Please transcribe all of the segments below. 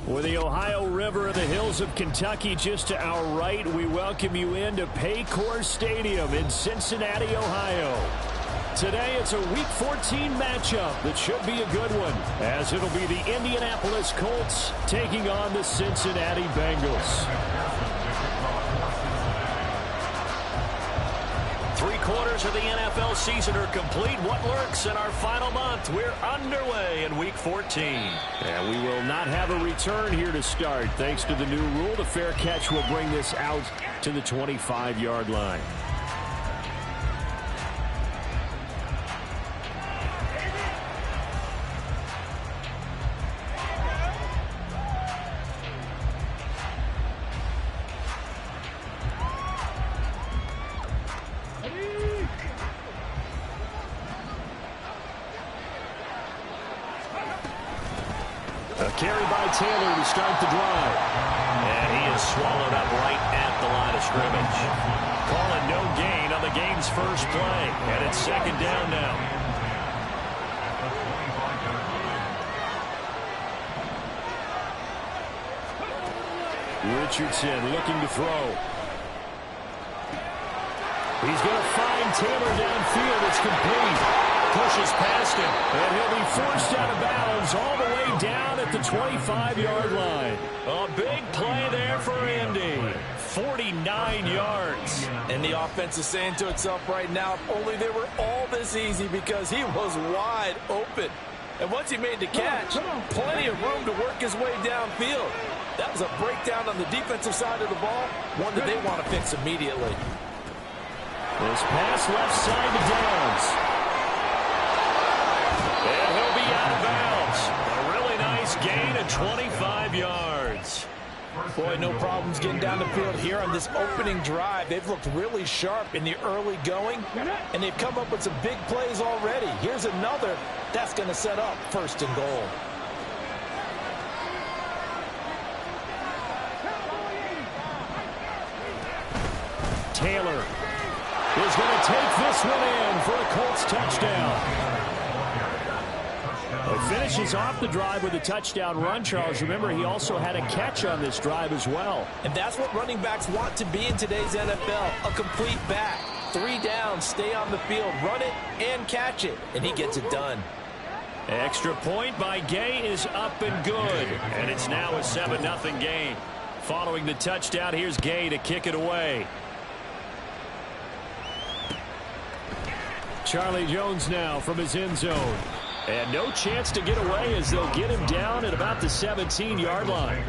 With the Ohio River and the hills of Kentucky just to our right, we welcome you into Paycor Stadium in Cincinnati, Ohio. Today, it's a Week 14 matchup that should be a good one, as it'll be the Indianapolis Colts taking on the Cincinnati Bengals. 3/4 of the NFL season are complete. What lurks in our final month? We're underway in Week 14. And we will not have a return here to start. Thanks to the new rule, the fair catch will bring this out to the 25-yard line. A carry by Taylor to start the drive. And he is swallowed up right at the line of scrimmage. Calling no gain on the game's first play. And it's second down now. Richardson looking to throw. He's going to find Taylor downfield. It's complete. Pushes past him, and he'll be forced out of bounds all the way down at the 25-yard line. A big play there for Indy. 49 yards. And the offense is saying to itself right now, if only they were all this easy, because he was wide open. And once he made the catch, plenty of room to work his way downfield. That was a breakdown on the defensive side of the ball, one that they want to fix immediately. This pass left side to Downs. And he'll be out of bounds. A really nice gain of 25 yards. Boy, no problems getting down the field here on this opening drive. They've looked really sharp in the early going, and they've come up with some big plays already. Here's another that's going to set up first and goal. Taylor is going to take this one in for a Colts touchdown. He finishes off the drive with a touchdown run, Charles. Remember, he also had a catch on this drive as well. And that's what running backs want to be in today's NFL, a complete back. 3 downs, stay on the field, run it, and catch it. And he gets it done. Extra point by Gay is up and good. And it's now a 7-0 game. Following the touchdown, here's Gay to kick it away. Charlie Jones now from his end zone. And no chance to get away as they'll get him down at about the 17-yard line.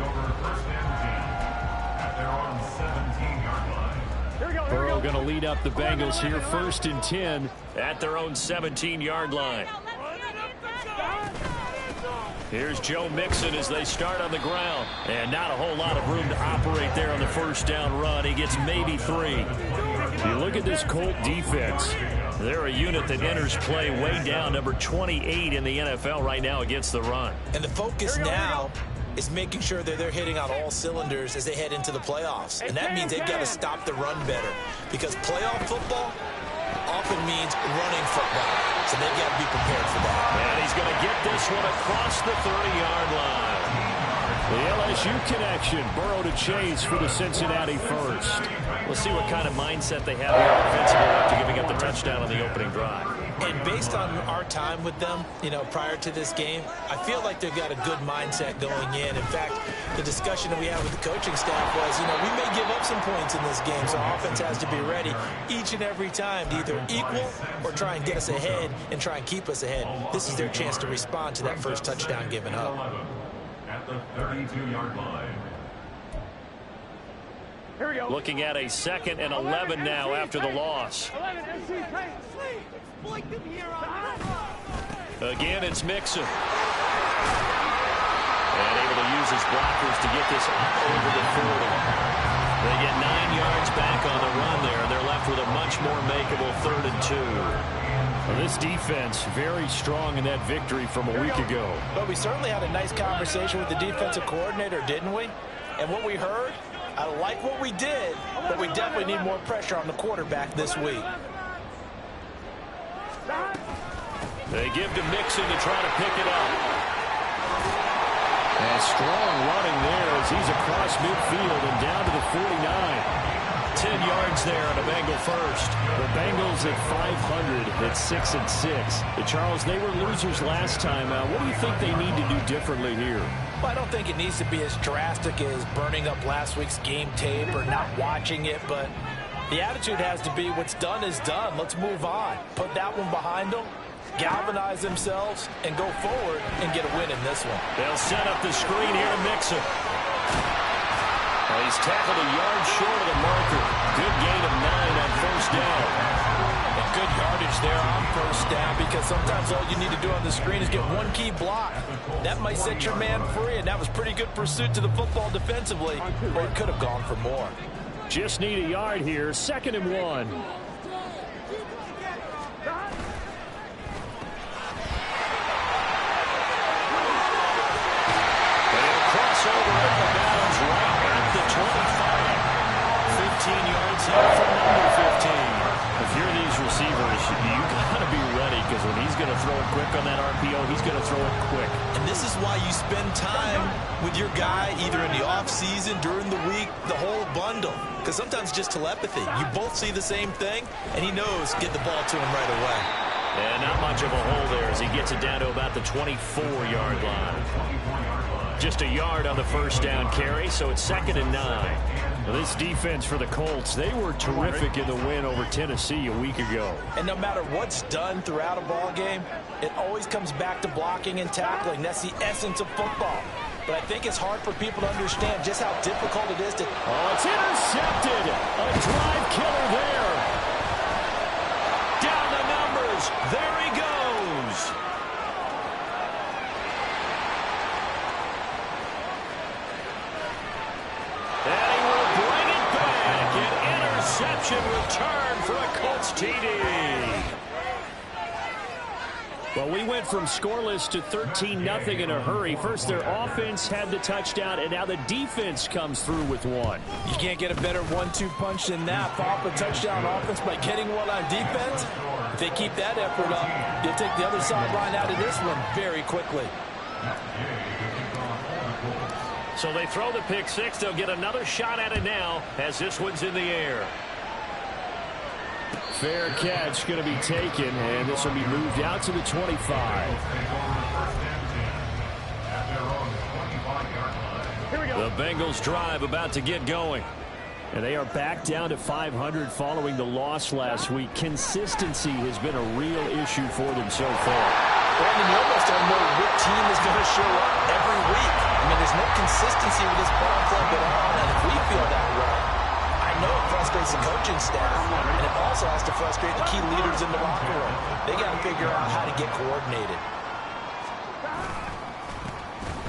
Burrow going to lead up the Bengals here, 1st and 10 at their own 17-yard line. Here's Joe Mixon as they start on the ground. And not a whole lot of room to operate there on the first down run. He gets maybe 3. You look at this Colt defense. They're a unit that enters play way down, number 28 in the NFL right now against the run. And the focus now is making sure that they're hitting on all cylinders as they head into the playoffs. And that means they've got to stop the run better, because playoff football often means running football. So they've got to be prepared for that. And he's going to get this one across the 30-yard line. The LSU connection, Burrow to Chase for the Cincinnati first. We'll see what kind of mindset they have here offensively after giving up the touchdown on the opening drive. And based on our time with them, prior to this game, I feel like they've got a good mindset going in. In fact, the discussion that we had with the coaching staff was, we may give up some points in this game, so offense has to be ready each and every time to either equal or try and get us ahead and try and keep us ahead. This is their chance to respond to that first touchdown given up. At the 32-yard line. Here we go. Looking at a 2nd and 11 now after the loss. Again, it's Mixon. And able to use his blockers to get this over the 40. They get 9 yards back on the run there, and they're left with a much more makeable 3rd and 2. Well, this defense very strong in that victory from a week ago. But we certainly had a nice conversation with the defensive coordinator, didn't we? And what we heard, I like what we did, but we definitely need more pressure on the quarterback this week. They give to Mixon to try to pick it up. And strong running there as he's across midfield and down to the 49. 10 yards there on a Bengal first. The Bengals at 500 at 6-6. Charles, they were losers last time. What do you think they need to do differently here? Well, I don't think it needs to be as drastic as burning up last week's game tape or not watching it, but the attitude has to be what's done is done. Let's move on. Put that one behind them, galvanize themselves, and go forward and get a win in this one. They'll set up the screen here to Mixon. Well, he's tackled a yard short of the marker. Good gain of 9 on first down. And good yardage there on first down, because sometimes all you need to do on the screen is get one key block. That might set your man free, and that was pretty good pursuit to the football defensively, or it could have gone for more. Just need a yard here, 2nd and 1. Over at the bounds right at the 25. 15 yards here from number 15. If you're these receivers, you got to be ready, because when he's going to throw it quick on that RPO, he's going to throw it quick. And this is why you spend time with your guy either in the offseason, during the week, the whole bundle. Because sometimes just telepathy. You both see the same thing, and he knows get the ball to him right away. And not much of a hole there as he gets it down to about the 24-yard line. Just a yard on the first down carry, so it's 2nd and 9. Now, this defense for the Colts, they were terrific in the win over Tennessee a week ago. And no matter what's done throughout a ball game, it always comes back to blocking and tackling. That's the essence of football. But I think it's hard for people to understand just how difficult it is to... Oh, it's intercepted. A drive killer there. Down the numbers. There he goes. And he will bring it back. An interception return for a Colts TD. Well, we went from scoreless to 13-0 in a hurry. First, their offense had the touchdown, and now the defense comes through with one. You can't get a better 1-2 punch than that. Follow up a touchdown offense by getting one on defense. If they keep that effort up, you'll take the other sideline out of this one very quickly. So they throw the pick six. They'll get another shot at it now as this one's in the air. Fair catch going to be taken, and this will be moved out to the 25. Here we go. The Bengals drive about to get going. And they are back down to 500 following the loss last week. Consistency has been a real issue for them so far. Brandon, you almost don't know what team is going to show up every week. I mean, there's no consistency with this ball club at all, and if we feel that way, I know it frustrates the coaching staff, and it also has to frustrate the key leaders in the locker room. They got to figure out how to get coordinated.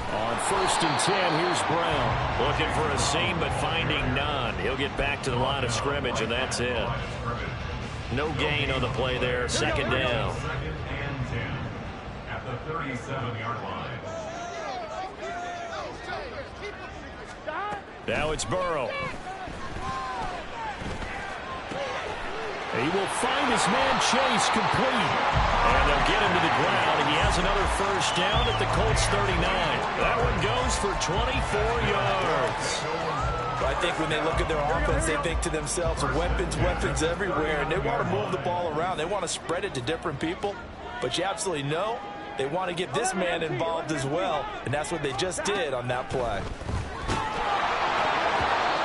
On 1st and 10, here's Brown. Looking for a seam, but finding none. He'll get back to the line of scrimmage, and that's it. No gain on the play there. 2nd down. At the 37-yard line. Now it's Burrow. He will find his man Chase complete. And they'll get him to the ground, and he has another first down at the Colts 39. That one goes for 24 yards. I think when they look at their offense, they think to themselves, weapons everywhere, and they want to move the ball around. They want to spread it to different people, but you absolutely know they want to get this man involved as well, and that's what they just did on that play.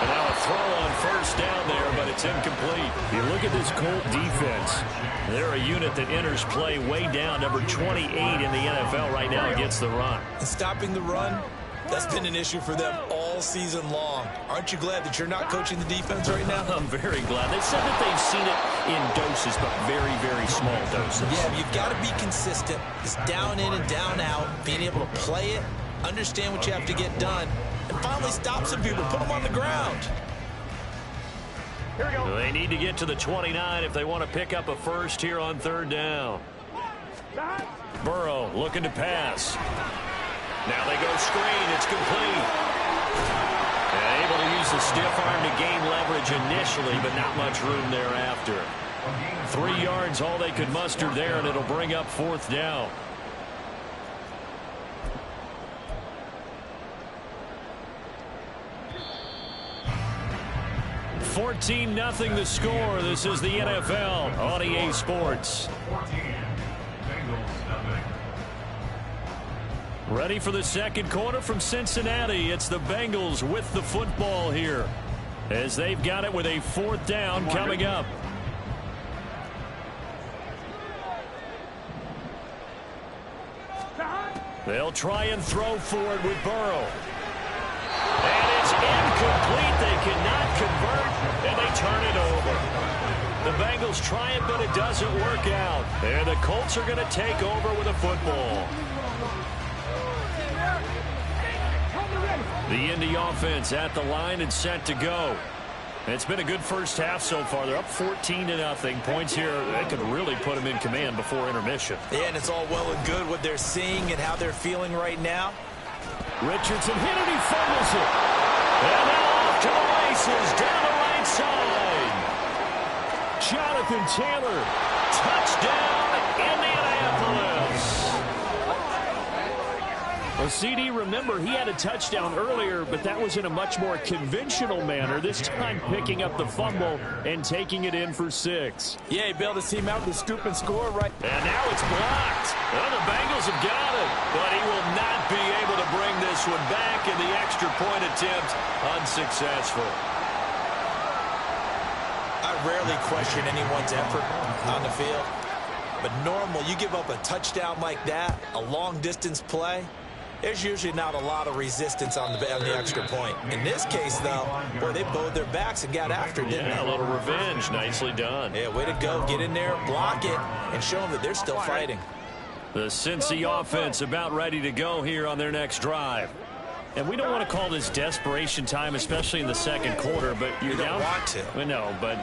And now a throw on first down there, but it's incomplete. You look at this Colt defense. They're a unit that enters play way down, number 28 in the NFL right now against the run. And stopping the run, that's been an issue for them all season long. Aren't you glad that you're not coaching the defense right now? I'm very glad. They said that they've seen it in doses, but very, very small doses. Yeah, you've got to be consistent. It's down in and down out, being able to play it, understand what you have to get done, and finally stop some people, put them on the ground. Here we go. They need to get to the 29 if they want to pick up a first here on 3rd down. Burrow looking to pass. Now they go screen. It's complete. And able to use the stiff arm to gain leverage initially, but not much room thereafter. 3 yards, all they could muster there, and it'll bring up 4th down. 14-0 the score. This is the NFL on EA Sports. 14. Bengals nothing. Ready for the second quarter from Cincinnati. It's the Bengals with the football here, as they've got it with a 4th down coming up. They'll try and throw for it with Burrow. And it's incomplete. They cannot convert, and they turn it over. The Bengals try it, but it doesn't work out. And the Colts are going to take over with a football. The Indy offense at the line and set to go. It's been a good first half so far. They're up 14-0. Points here, that could really put them in command before intermission. Yeah, and it's all well and good what they're seeing and how they're feeling right now. Richardson hit it, he fumbles it. And now off to the races down the right side. Jonathan Taylor, touchdown, Indianapolis. Well, CD, remember, he had a touchdown earlier, but that was in a much more conventional manner, this time picking up the fumble and taking it in for 6. Yeah, he bailed his team out with the scoop and score right. And now it's blocked. Well, the Bengals have got it, but he will not be able to bring this one back, and the extra point attempt unsuccessful. I rarely question anyone's effort on the field, but normal, you give up a touchdown like that, a long-distance play, there's usually not a lot of resistance on the extra point. In this case, though, boy, they bowed their backs and got after it, didn't they? A little revenge. Nicely done. Yeah, way to go. Get in there, block it, and show them that they're still fighting. The Cincy offense about ready to go here on their next drive. And we don't want to call this desperation time, especially in the second quarter, but you're down. You don't want to. Well, no, but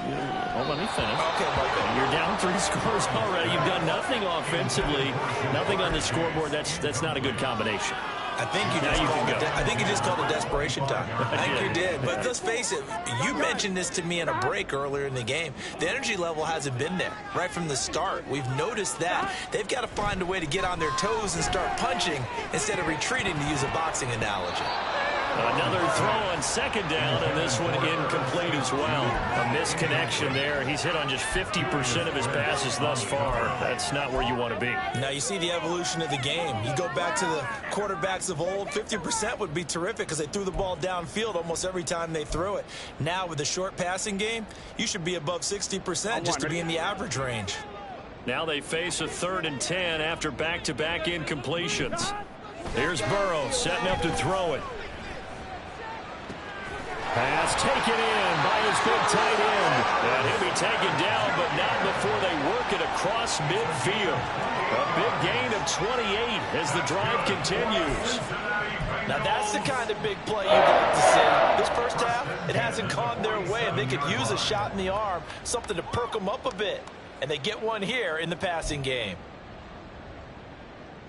let me finish. Okay. You're down 3 scores already. You've done nothing offensively, nothing on the scoreboard. That's not a good combination. I think you just called it desperation time. I think you did. But let's face it, you mentioned this to me in a break earlier in the game. The energy level hasn't been there right from the start. We've noticed that. They've got to find a way to get on their toes and start punching instead of retreating, to use a boxing analogy. Another throw on second down, and this one incomplete as well. A misconnection there. He's hit on just 50% of his passes thus far. That's not where you want to be. Now you see the evolution of the game. You go back to the quarterbacks of old, 50% would be terrific because they threw the ball downfield almost every time they threw it. Now with the short passing game, you should be above 60% just to be in the average range. Now they face a 3rd and 10 after back-to-back incompletions. Here's Burrow setting up to throw it. Pass taken in by his big tight end. And he'll be taken down, but not before they work it across midfield. A big gain of 28 as the drive continues. Now that's the kind of big play you'd like to see. This first half, it hasn't gone their way, and they could use a shot in the arm, something to perk them up a bit. And they get one here in the passing game.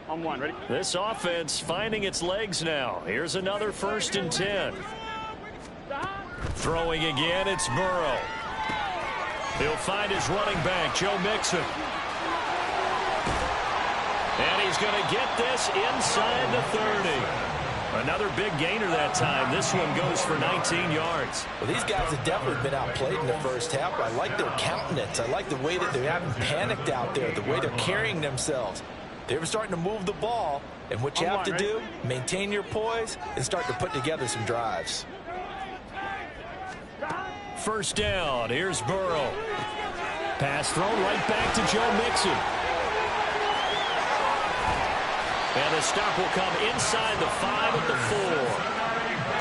On one, ready? This offense finding its legs now. Here's another 1st and 10. Throwing again, it's Burrow. He'll find his running back, Joe Mixon. And he's going to get this inside the 30. Another big gainer that time. This one goes for 19 yards. Well, these guys have definitely been outplayed in the first half. I like their countenance. I like the way that they haven't panicked out there, the way they're carrying themselves. They're starting to move the ball, and what you have to do, maintain your poise and start to put together some drives. 1st down. Here's Burrow. Pass thrown right back to Joe Mixon. And the stop will come inside the 5 at the 4.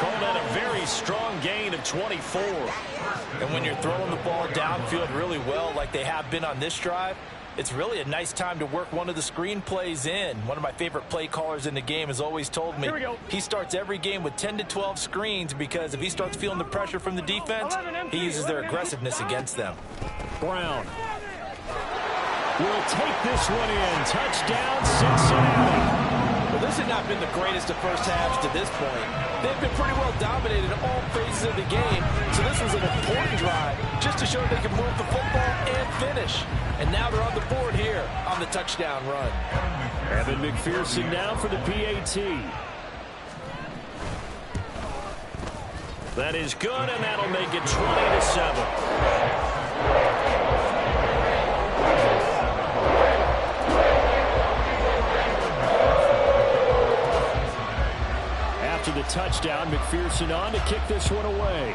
Call that a very strong gain of 24. And when you're throwing the ball downfield really well like they have been on this drive, it's really a nice time to work one of the screen plays in. One of my favorite play callers in the game has always told me he starts every game with 10 to 12 screens because if he starts feeling the pressure from the defense, he uses their aggressiveness against them. Brown will take this one in. Touchdown, Cincinnati. Well, this has not been the greatest of first halves to this point. They've been pretty well dominated in all phases of the game, so this was an important drive just to show they can move the football and finish. And now they're on the board here on the touchdown run. Evan McPherson now for the PAT. That is good, and that'll make it 20-7. After the touchdown, McPherson on to kick this one away.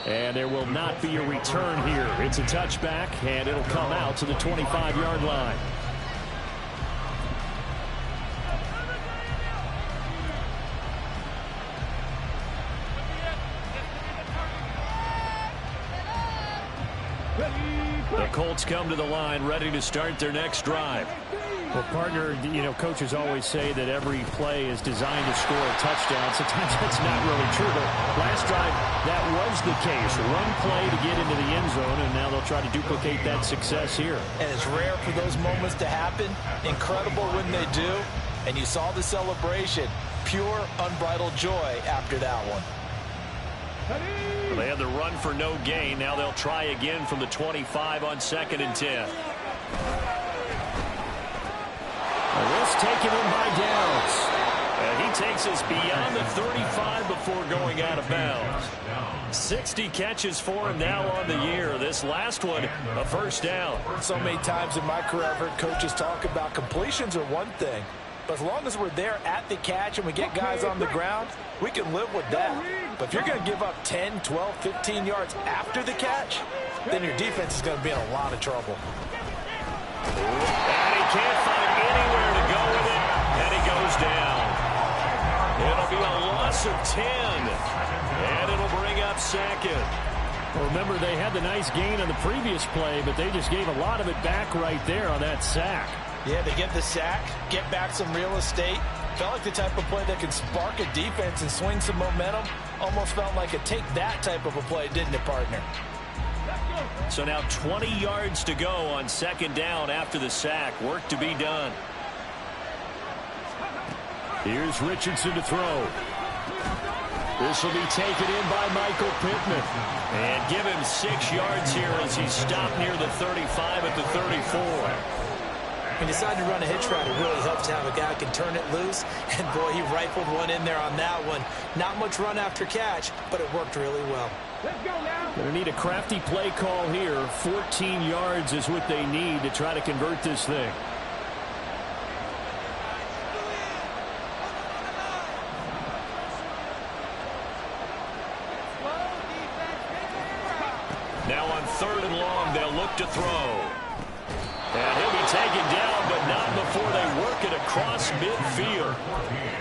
And there will not be a return here. It's a touchback, and it'll come out to the 25-yard line. The Colts come to the line, ready to start their next drive. Well, partner, coaches always say that every play is designed to score a touchdown. Sometimes that's not really true, but last drive, that was the case. One play to get into the end zone, and now they'll try to duplicate that success here. And it's rare for those moments to happen. Incredible when they do. And you saw the celebration. Pure, unbridled joy after that one. Well, they had the run for no gain. Now they'll try again from the 25 on 2nd and 10. This taken in by Downs. He takes us beyond the 35 before going out of bounds. 60 catches for him now on the year. This last one, a first down. So many times in my career, I've heard coaches talk about completions are one thing. But as long as we're there at the catch and we get guys on the ground, we can live with that. But if you're going to give up 10, 12, 15 yards after the catch, then your defense is going to be in a lot of trouble. And he can't find anywhere to go with it, and he goes down. It'll be a loss of 10, and it'll bring up 2nd. Well, remember, they had the nice gain on the previous play, but they just gave a lot of it back right there on that sack. Yeah, they get the sack, get back some real estate. Felt like the type of play that can spark a defense and swing some momentum. Almost felt like a take that type of a play, didn't it, partner? So now 20 yards to go on 2nd down after the sack. Work to be done. Here's Richardson to throw. This will be taken in by Michael Pittman. And give him 6 yards here as he's stopped near the 35 at the 34. When you decide to run a hitch route, it really helps to have a guy who can turn it loose. And, boy, he rifled one in there on that one. Not much run after catch, but it worked really well. Let's go now. Going to need a crafty play call here. 14 yards is what they need to try to convert this thing. Now on 3rd and long, they'll look to throw. And he'll be taken down, but not before they work it across midfield.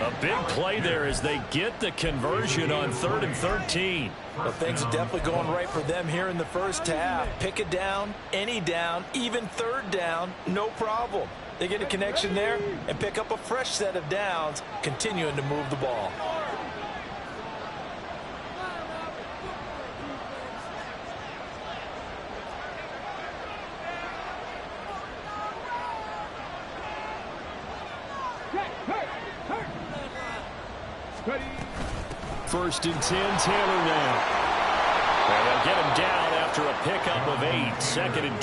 A big play there as they get the conversion on 3rd and 13. Well, things are definitely going right for them here in the first half. Pick it down, any down, even 3rd down, no problem. They get a connection there and pick up a fresh set of downs, continuing to move the ball. First and 10, Taylor now. And they'll get him down after a pickup of 8, 2nd and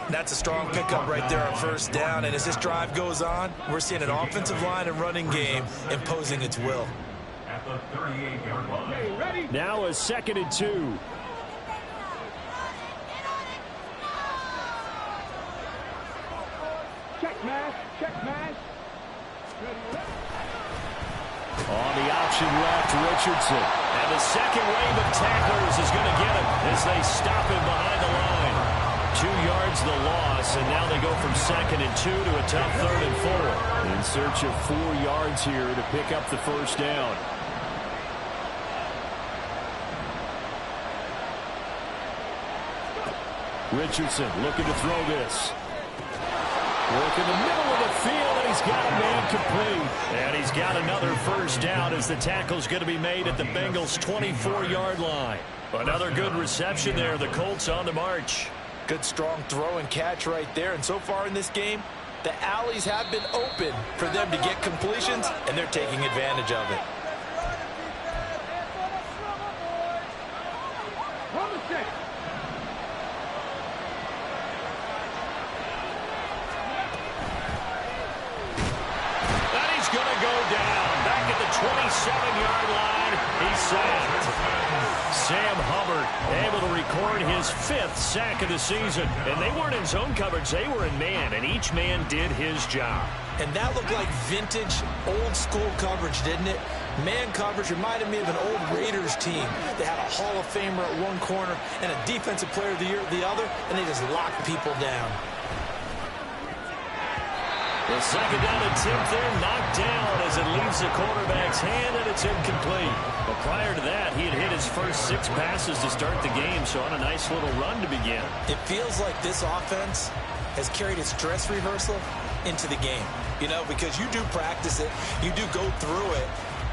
2. That's a strong pickup right there on 1st down. And as this drive goes on, we're seeing an offensive line and running game imposing its will. At the 38-yard line. Now a 2nd and 2. Check mash, check mash. On the option left, Richardson. And the second wave of tacklers is going to get him as they stop him behind the line. 2 yards the loss, and now they go from 2nd and 2 to a tough 3rd and 4. In search of 4 yards here to pick up the first down. Richardson looking to throw this. Work in the middle of the field, and he's got a man complete. And he's got another first down as the tackle's going to be made at the Bengals' 24-yard line. Another good reception there. The Colts on the march. Good, strong throw and catch right there. And so far in this game, the alleys have been open for them to get completions, and they're taking advantage of it. Sam Hubbard able to record his 5th sack of the season. And they weren't in zone coverage. They were in man, and each man did his job. And that looked like vintage, old-school coverage, didn't it? Man coverage reminded me of an old Raiders team. They had a Hall of Famer at one corner and a Defensive Player of the Year at the other, and they just locked people down. The second down attempt there knocked down as it leaves the quarterback's hand, and it's incomplete. But prior to that, he had hit his first 6 passes to start the game, so on a nice little run to begin. It feels like this offense has carried its dress rehearsal into the game. You know, because you do practice it, you do go through it,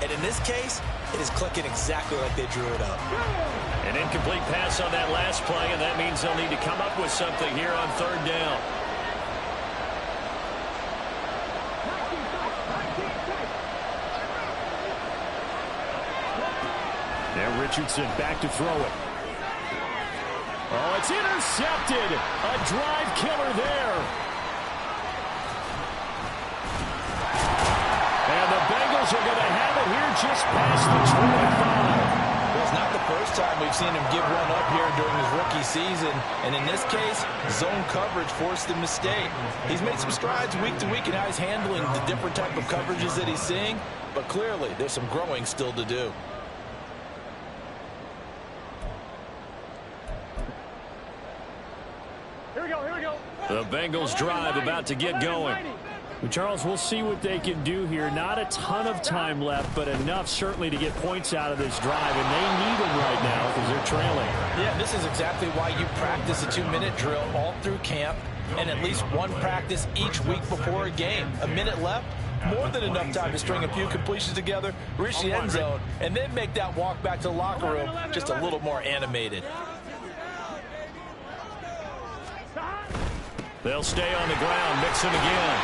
and in this case, it is clicking exactly like they drew it up. An incomplete pass on that last play, and that means they'll need to come up with something here on 3rd down. Now Richardson back to throw it. Oh, it's intercepted. A drive killer there. And the Bengals are going to have it here just past the 25. Well, it's not the first time we've seen him give one up here during his rookie season. And in this case, zone coverage forced the mistake. He's made some strides week to week in how he's handling the different type of coverages that he's seeing. But clearly, there's some growing still to do. The Bengals drive about to get going. Well, Charles, we'll see what they can do here. Not a ton of time left, but enough certainly to get points out of this drive, and they need them right now because they're trailing. Yeah, this is exactly why you practice a 2-minute drill all through camp and at least one practice each week before a game. A minute left, more than enough time to string a few completions together, reach the end zone, and then make that walk back to the locker room just a little more animated. They'll stay on the ground, mix them again.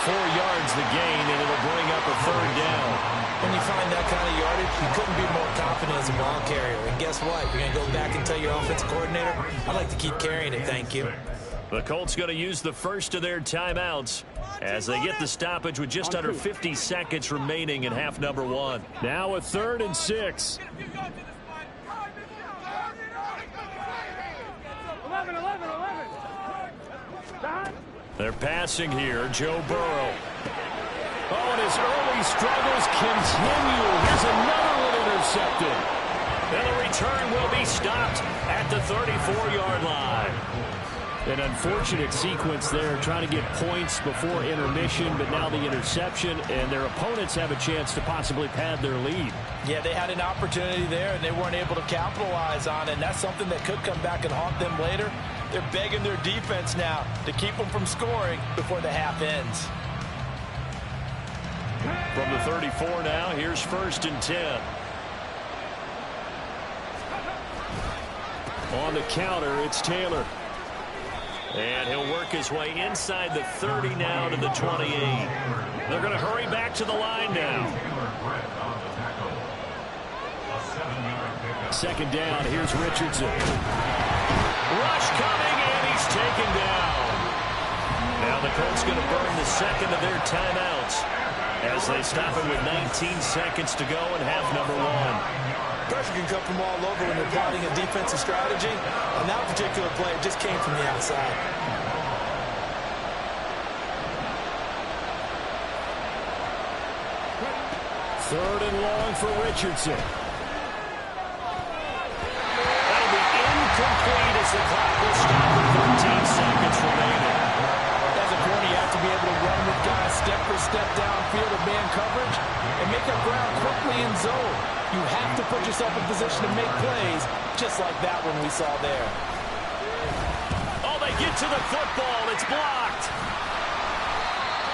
4 yards the gain, and it'll bring up a 3rd down. When you find that kind of yardage, you couldn't be more confident as a ball carrier. And guess what? You're going to go back and tell your offensive coordinator, I'd like to keep carrying it, thank you. The Colts going to use the first of their timeouts as they get the stoppage with just under 50 seconds remaining in half number 1. Now a 3rd and 6. 11. They're passing here, Joe Burrow. Oh, and his early struggles continue. Here's another one intercepted. And the return will be stopped at the 34-yard line. An unfortunate sequence there, trying to get points before intermission, but now the interception, and their opponents have a chance to possibly pad their lead. Yeah, they had an opportunity there, and they weren't able to capitalize on it, and that's something that could come back and haunt them later. They're begging their defense now to keep them from scoring before the half ends. From the 34 now, here's 1st and 10. On the counter, it's Taylor. And he'll work his way inside the 30 now to the 28. They're going to hurry back to the line now. 2nd down, here's Richardson. Rush coming, and he's taken down. Now the Colts going to burn the 2nd of their timeouts as they stop it with 19 seconds to go in half number 1. Pressure can come from all over when you're plotting a defensive strategy. On that particular play, it just came from the outside. Third and long for Richardson. That'll be incomplete as the clock will stop with 13 seconds remaining. As a corner, you have to be able to run with guys step for step downfield of man coverage and make up ground quickly in zone. You have to put yourself in position to make plays, just like that one we saw there. Oh, they get to the football. It's blocked.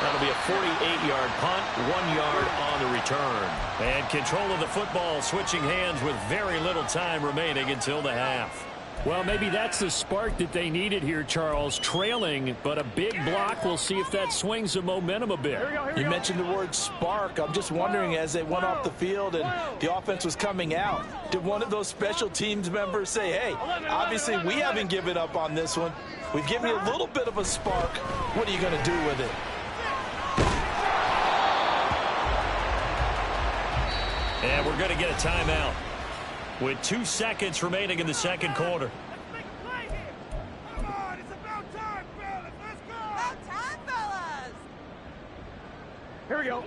That'll be a 48-yard punt, 1 yard on the return. And control of the football switching hands with very little time remaining until the half. Well, maybe that's the spark that they needed here, Charles. Trailing, but a big block. We'll see if that swings the momentum a bit. You mentioned the word spark. I'm just wondering, as they went off the field and the offense was coming out, did one of those special teams members say, hey, obviously we haven't given up on this one. We've given you a little bit of a spark. What are you going to do with it? And we're going to get a timeout. with 2 seconds remaining in the second quarter. Here we go.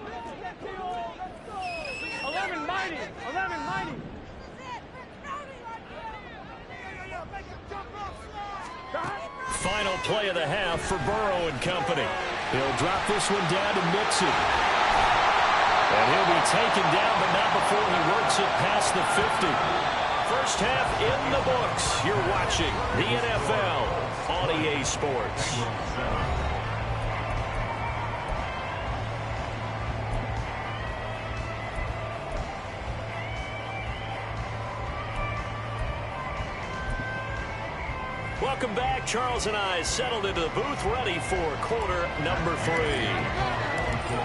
11 mighty. 11 mighty. Final play of the half for Burrow and company. He'll drop this one down to Mixon. And he'll be taken down, but not before he works it past the 50. First half in the books. You're watching the NFL on EA Sports. Welcome back. Charles and I settled into the booth, ready for quarter number 3.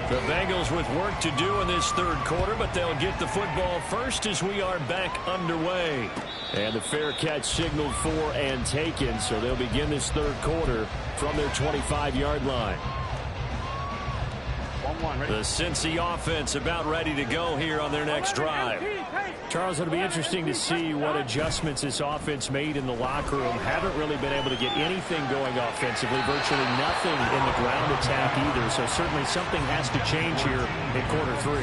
The Bengals with work to do in this third quarter, but they'll get the football first as we are back underway. And the fair catch signaled for and taken, so they'll begin this third quarter from their 25-yard line. The Cincy offense about ready to go here on their next drive. Charles, it'll be interesting to see what adjustments this offense made in the locker room. Haven't really been able to get anything going offensively, virtually nothing in the ground attack either. So certainly something has to change here in quarter 3.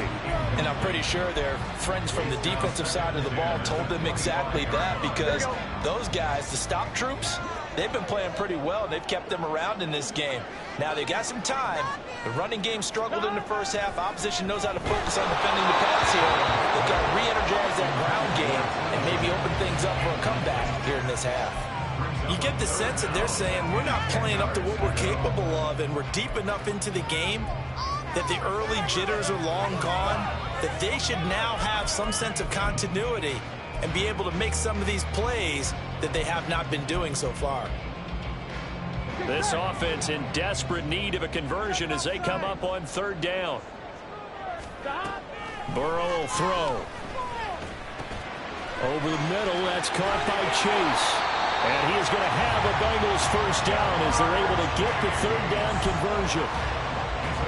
And I'm pretty sure their friends from the defensive side of the ball told them exactly that, because those guys, the stop troops, they've been playing pretty well. They've kept them around in this game. Now they got some time. The running game struggled in the first half. Opposition knows how to focus on defending the pass here. They've got to re-energize that ground game and maybe open things up for a comeback here in this half. You get the sense that they're saying we're not playing up to what we're capable of, and we're deep enough into the game that the early jitters are long gone, that they should now have some sense of continuity and be able to make some of these plays that they have not been doing so far. This offense in desperate need of a conversion as they come up on third down. Burrow will throw. Over the middle, that's caught by Chase. And he is going to have a Bengals first down as they're able to get the third down conversion.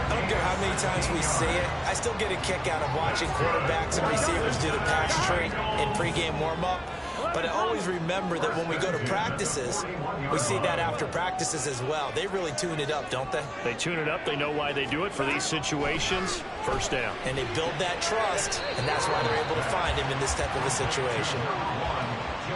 I don't care how many times we say it, I still get a kick out of watching quarterbacks and receivers do the pass tree in pregame warm-up. But I always remember that when we go to practices, we see that after practices as well. They really tune it up, don't they? They tune it up. They know why they do it for these situations. First down. And they build that trust, and that's why they're able to find him in this type of a situation.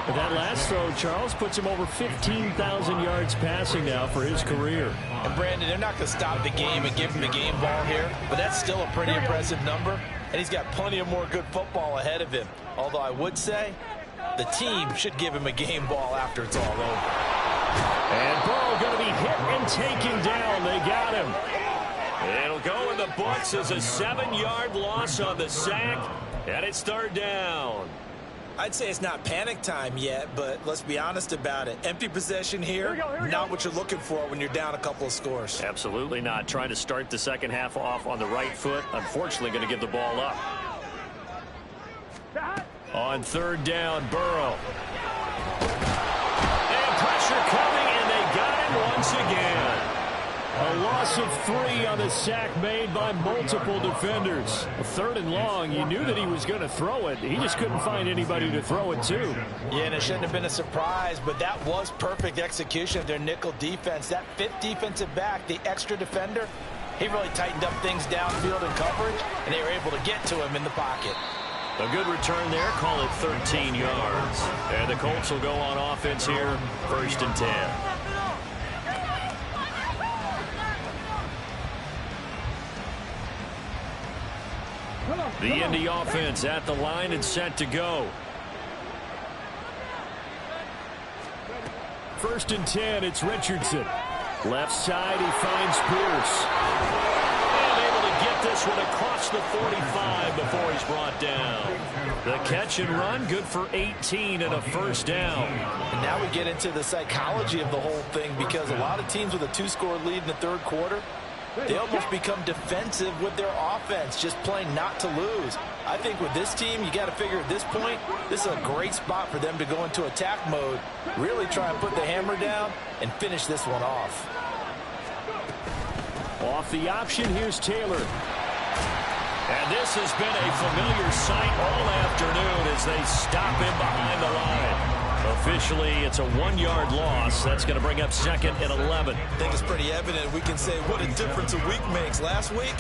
But that last throw, Charles, puts him over 15,000 yards passing now for his career. And Brandon, they're not going to stop the game and give him the game ball here, but that's still a pretty impressive number, and he's got plenty of more good football ahead of him. Although I would say the team should give him a game ball after it's all over. And Burrow going to be hit and taken down. They got him. It'll go in the books as a 7-yard loss on the sack, and it's third down. I'd say it's not panic time yet, but let's be honest about it. Empty possession here, not what you're looking for when you're down a couple of scores. Absolutely not. Trying to start the second half off on the right foot. Unfortunately, going to give the ball up. On third down, Burrow. And pressure coming, and they got him once again. A loss of 3 on the sack made by multiple defenders. A third and long, you knew that he was going to throw it. He just couldn't find anybody to throw it to. Yeah, and it shouldn't have been a surprise, but that was perfect execution of their nickel defense. That fifth defensive back, the extra defender, he really tightened up things downfield in coverage, and they were able to get to him in the pocket. A good return there, call it 13 yards. And the Colts will go on offense here, 1st and 10. The Indy offense at the line and set to go. 1st and 10, it's Richardson. Left side, he finds Pierce. And able to get this one across the 45 before he's brought down. The catch and run, good for 18 and a first down. And now we get into the psychology of the whole thing, because a lot of teams with a 2-score lead in the third quarter, they almost become defensive with their offense, just playing not to lose. I think with this team, you got to figure at this point, this is a great spot for them to go into attack mode, really try and put the hammer down and finish this one off. Off the option, here's Taylor. And this has been a familiar sight all afternoon as they stop him behind the line. Officially, it's a 1-yard loss. That's going to bring up second and 11. I think it's pretty evident. We can say what a difference a week makes. Last week,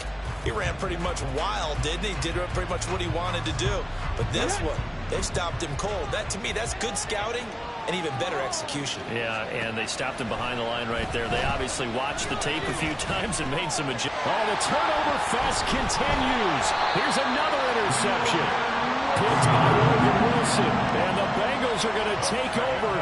he ran pretty much wild, didn't he? Did pretty much what he wanted to do. But this one, they stopped him cold. That, to me, that's good scouting and even better execution. Yeah, and they stopped him behind the line right there. They obviously watched the tape a few times and made some adjustments. Oh, the turnover fest continues. Here's another interception. Picked by Logan Wilson. And the Bengals are going to take over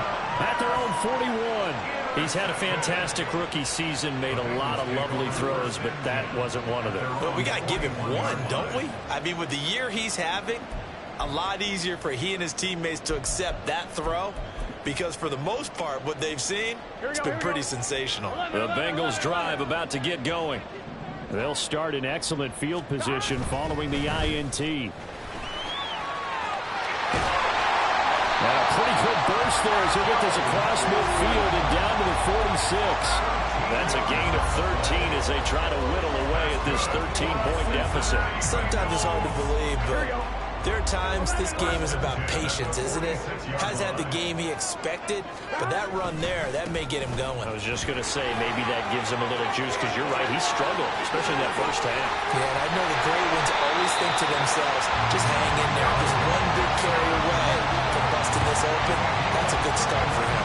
at their own 41. He's had a fantastic rookie season, made a lot of lovely throws, but that wasn't one of them. But we got to give him one, don't we? I mean, with the year he's having, a lot easier for he and his teammates to accept that throw. Because for the most part, what they've seen, it's been pretty sensational. The Bengals drive about to get going. They'll start in excellent field position following the INT. And a pretty good burst there as he get this across midfield and down to the 46. That's a gain of 13 as they try to whittle away at this 13-point deficit. Sometimes it's hard to believe, but there are times this game is about patience, isn't it? Has had the game he expected, but that run there, that may get him going. I was just going to say maybe that gives him a little juice because you're right, he struggled, especially in that first half. Yeah, and I know the great ones always think to themselves, just hang in there. Just one big carry away from busting this open. That's a good start for him.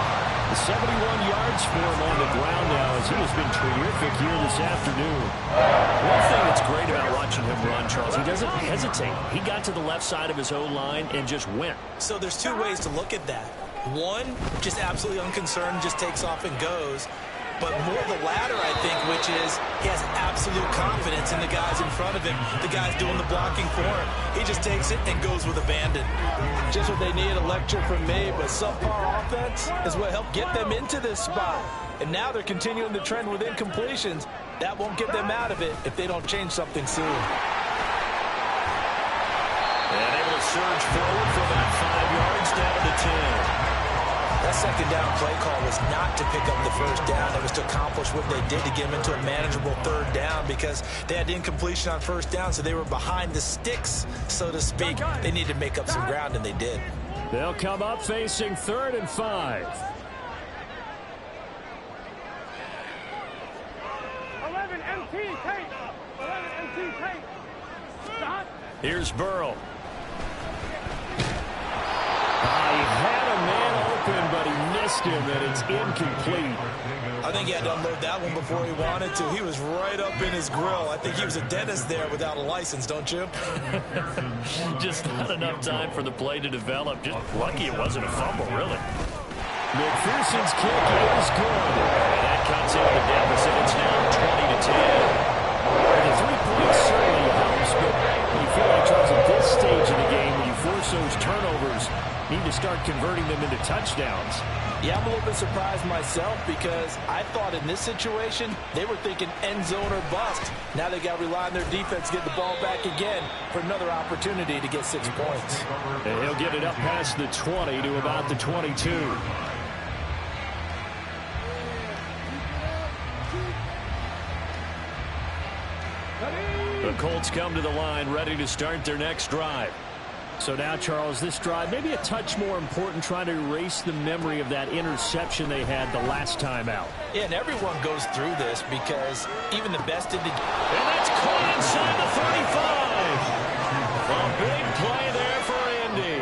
71 yards for him on the ground now as he has been terrific here this afternoon. One thing that's great about watching him run, Charles, he doesn't hesitate. He got to the left side of his O-line and just went. So there's two ways to look at that. One, just absolutely unconcerned, just takes off and goes. But more the latter, I think, which is he has absolute confidence in the guys in front of him, the guys doing the blocking for him. He just takes it and goes with abandon. Just what they need, a lecture from me, but subpar offense is what helped get them into this spot. And now they're continuing the trend with incompletions. That won't get them out of it if they don't change something soon. And able to surge forward for about 5 yards down to the 10. That second down play call was not to pick up the first down. It was to accomplish what they did to get them into a manageable third down because they had incompletion on first down, so they were behind the sticks, so to speak. They needed to make up some ground, and they did. They'll come up facing 3rd and 5. 11 MT tape. 11 MT tape. Stop. Here's Burrow. He had a man open, but he missed him, and it's incomplete. I think he had to unload that one before he wanted to. He was right up in his grill. I think he was a dentist there without a license, don't you? Just not enough time for the play to develop. Just lucky it wasn't a fumble, really. McPherson's kick is good. And that cuts into the deficit. It's now 20 to 10. The 3 points certainly helps, but you feel like, Charles, at this stage of the game, when you force those turnovers, you need to start converting them into touchdowns. Yeah, I'm a little bit surprised myself because I thought in this situation, they were thinking end zone or bust. Now they got to rely on their defense to get the ball back again for another opportunity to get 6 points. And he'll get it up past the 20 to about the 22. The Colts come to the line ready to start their next drive. So now, Charles, this drive maybe a touch more important, trying to erase the memory of that interception they had the last time out. Yeah, and everyone goes through this because even the best in the game. And that's caught inside the 35. A big play there for Andy.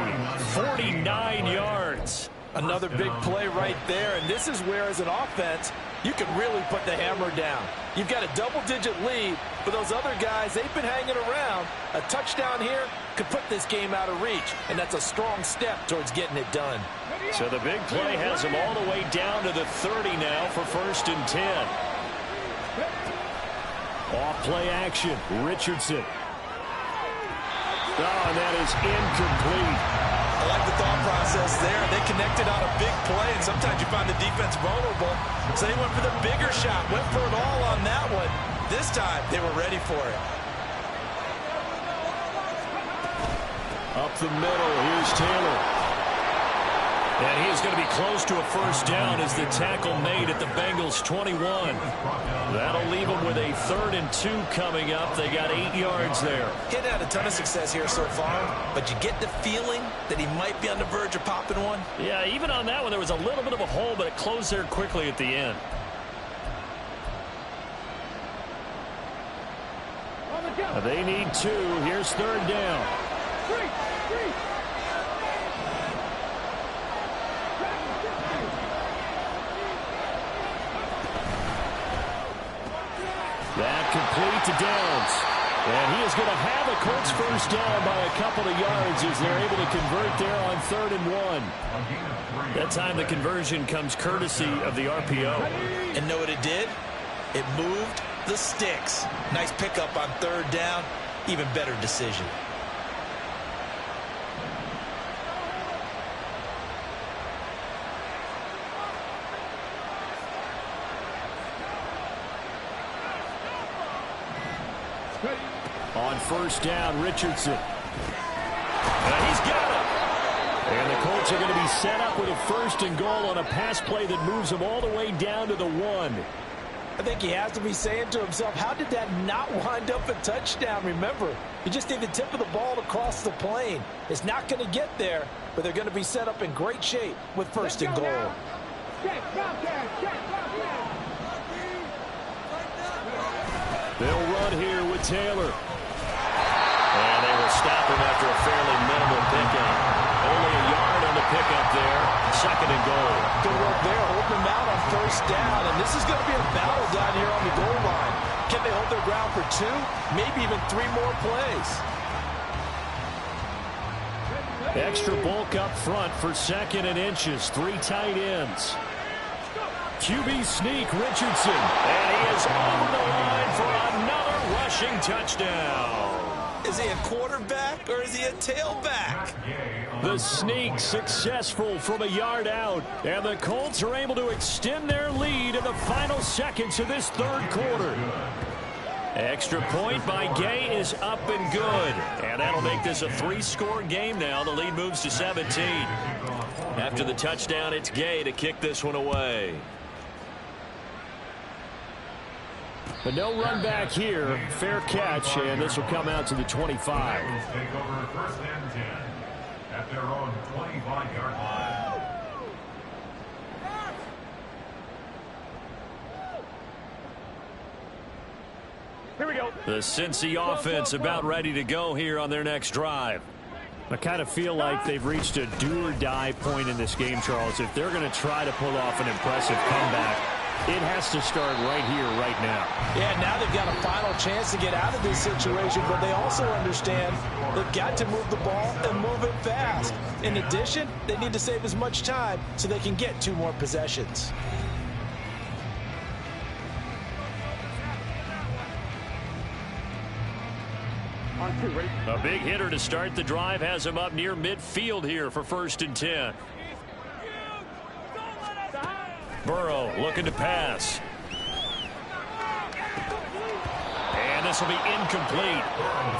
49 yards. Another big play right there, and this is where, as an offense, you can really put the hammer down. You've got a double-digit lead, but those other guys, they've been hanging around. A touchdown here could put this game out of reach, and that's a strong step towards getting it done. So the big play has them all the way down to the 30 now for 1st and 10. Off play action, Richardson. Oh, and that is incomplete. I like the thought process there. They connected on a big play, and sometimes you find the defense vulnerable. So they went for the bigger shot, went for it all on that one. This time, they were ready for it. Up the middle, here's Taylor. And he is going to be close to a first down as the tackle made at the Bengals 21. That'll leave them with a 3rd and 2 coming up. They got 8 yards there. He had a ton of success here so far, but you get the feeling that he might be on the verge of popping one. Yeah, even on that one, there was a little bit of a hole, but it closed there quickly at the end. They need 2. Here's 3rd down. That complete to Downs. And he is going to have a Colts first down by a couple of yards as they're able to convert there on 3rd and 1. That time the conversion comes courtesy of the RPO. And know what it did? It moved the sticks. Nice pickup on 3rd down. Even better decision. On first down, Richardson. And he's got it. And the Colts are going to be set up with a 1st and goal on a pass play that moves them all the way down to the 1. I think he has to be saying to himself, how did that not wind up a touchdown? Remember, you just need the tip of the ball to cross the plane. It's not going to get there, but they're going to be set up in great shape with 1st and goal. They'll run here with Taylor. And they will stop him after a fairly minimal pickup. Only a yard on the pickup there. 2nd and goal. Good work there, holding them out on 1st down. And this is going to be a battle down here on the goal line. Can they hold their ground for 2, maybe even 3 more plays? Extra bulk up front for 2nd and inches. 3 tight ends. QB sneak, Richardson. And he is over the line for another rushing touchdown. Is he a quarterback or is he a tailback? The sneak successful from a yard out. And the Colts are able to extend their lead in the final seconds of this 3rd quarter. Extra point by Gay is up and good. And that'll make this a 3-score game now. The lead moves to 17. After the touchdown, it's Gay to kick this one away. But no run back here. Fair catch, and this will come out to the 25. Take over 1st and 10 at their own 25-yard line. Here we go. The Cincy offense about ready to go here on their next drive. I kind of feel like they've reached a do-or-die point in this game, Charles. If they're going to try to pull off an impressive comeback, it has to start right here, right now. Yeah, now they've got a final chance to get out of this situation, but they also understand they've got to move the ball and move it fast. In addition, they need to save as much time so they can get 2 more possessions. On 2, ready? A big hitter to start the drive has him up near midfield here for 1st and 10. Burrow looking to pass. And this will be incomplete.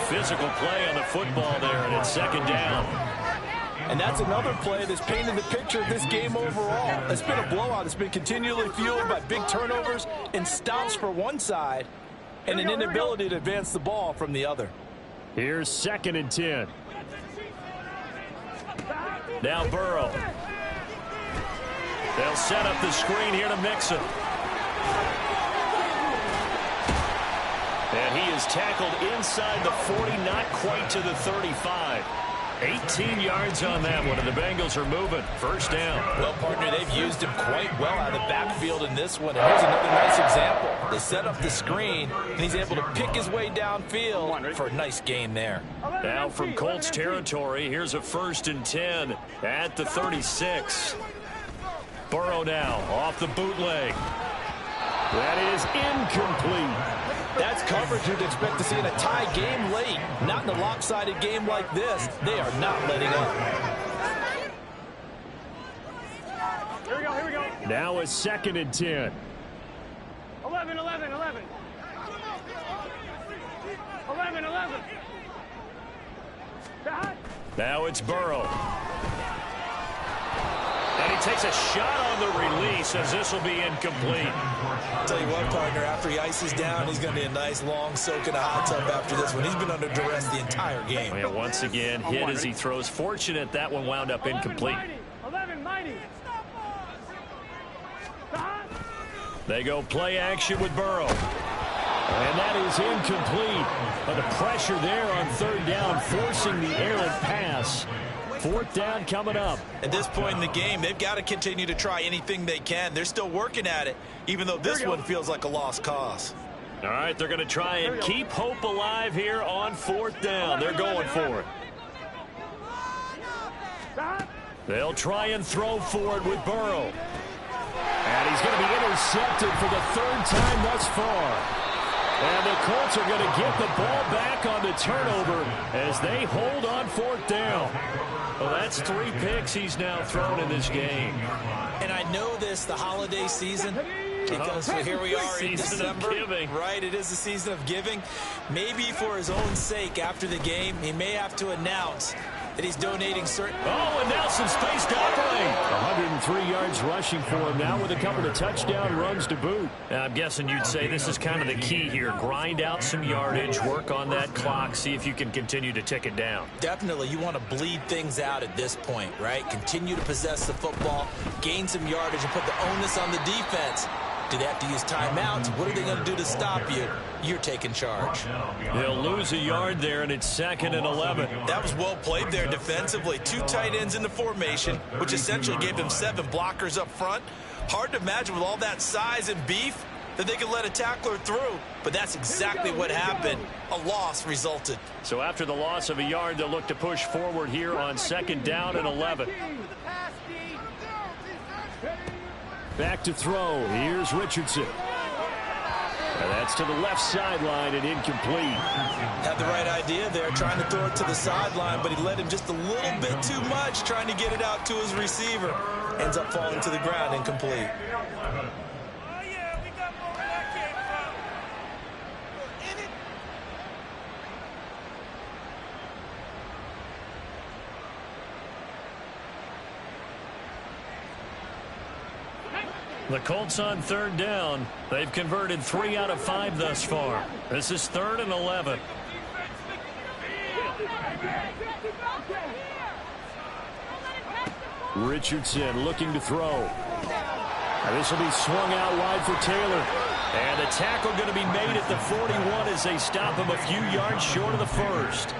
Physical play on the football there, and it's 2nd down. And that's another play that's painted the picture of this game overall. It's been a blowout. It's been continually fueled by big turnovers and stops for one side and an inability to advance the ball from the other. Here's 2nd and 10. Now Burrow. They'll set up the screen here to Mixon. And he is tackled inside the 40, not quite to the 35. 18 yards on that one, and the Bengals are moving. 1st down. Well, partner, they've used him quite well out of the backfield in this one. And here's another nice example. They set up the screen, and he's able to pick his way downfield for a nice gain there. Now from Colts territory, here's a 1st and 10 at the 36. Burrow now off the bootleg. That is incomplete. That's coverage you'd expect to see in a tie game late. Not in a lopsided game like this. They are not letting up. Here we go, here we go. Now a 2nd and 10. 11, 11, 11. 11, 11. Now it's Burrow. takes a shot on the release as this will be incomplete. I'll tell you what, partner, after he ices down, he's going to be a nice long soak in a hot tub after this one. He's been under duress the entire game. And once again, hit as he throws. Fortunate that one wound up incomplete. 11, mighty. They go play action with Burrow. And that is incomplete. But the pressure there on third down, forcing the errant pass. Fourth down coming up. At this point in the game, they've got to continue to try anything they can. They're still working at it, even though this one feels like a lost cause. All right, they're going to try and keep hope alive here on fourth down. They're going for it. They'll try and throw for it with Burrow. And he's going to be intercepted for the third time thus far. And the Colts are going to get the ball back on the turnover as they hold on fourth down. Well, that's 3 picks he's now thrown in this game. And I know this, the holiday season, because here we are in December, right? It is the season of giving. Maybe for his own sake, after the game, he may have to announce that he's donating certain... Oh, and now some space to operate. 103 yards rushing for him now with a couple of touchdown runs to boot. I'm guessing you'd say this is kind of the key here. Grind out some yardage, work on that clock, see if you can continue to tick it down. Definitely, you want to bleed things out at this point, right? Continue to possess the football, gain some yardage, and put the onus on the defense. Do they have to use timeouts? What are they going to do to stop you? You're taking charge. They'll lose a yard there, and it's 2nd and 11. That was well played there defensively. 2 tight ends in the formation, which essentially gave them 7 blockers up front. Hard to imagine with all that size and beef that they could let a tackler through, but that's exactly what happened. A loss resulted. So after the loss of a yard, they'll look to push forward here on 2nd down and 11. Back to throw. Here's Richardson. And that's to the left sideline and incomplete. Had the right idea there, trying to throw it to the sideline, but he led him just a little bit too much, trying to get it out to his receiver. Ends up falling to the ground, incomplete. The Colts on 3rd down. They've converted 3 out of 5 thus far. This is 3rd and 11. Richardson looking to throw. And this will be swung out wide for Taylor. And the tackle going to be made at the 41 as they stop him a few yards short of the first.